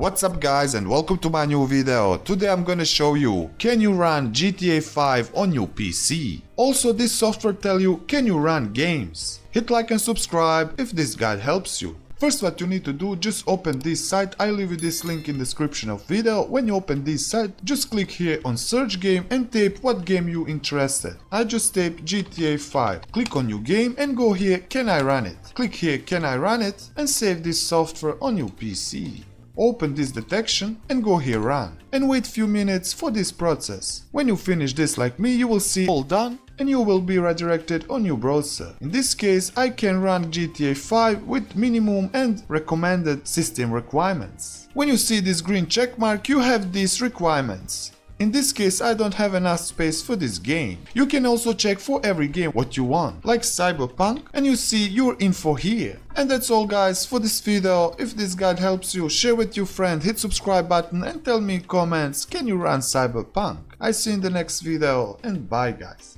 What's up guys and welcome to my new video. Today I'm gonna show you, can you run GTA 5 on your PC? Also this software tell you, can you run games? Hit like and subscribe if this guide helps you. First what you need to do, just open this site. I leave you this link in the description of video. When you open this site, just click here on search game and type what game you interested. I just type GTA 5. Click on new game and go here, can I run it? Click here, can I run it? And save this software on your PC. Open this detection and go here run. And wait few minutes for this process. When you finish this like me, you will see all done and you will be redirected on your browser. In this case, I can run GTA 5 with minimum and recommended system requirements. When you see this green check mark, you have these requirements. In this case, I don't have enough space for this game. You can also check for every game what you want, like Cyberpunk, and you see your info here. And that's all guys for this video. If this guide helps you, share with your friend, hit subscribe button and tell me in comments, can you run Cyberpunk? I see you in the next video and bye guys.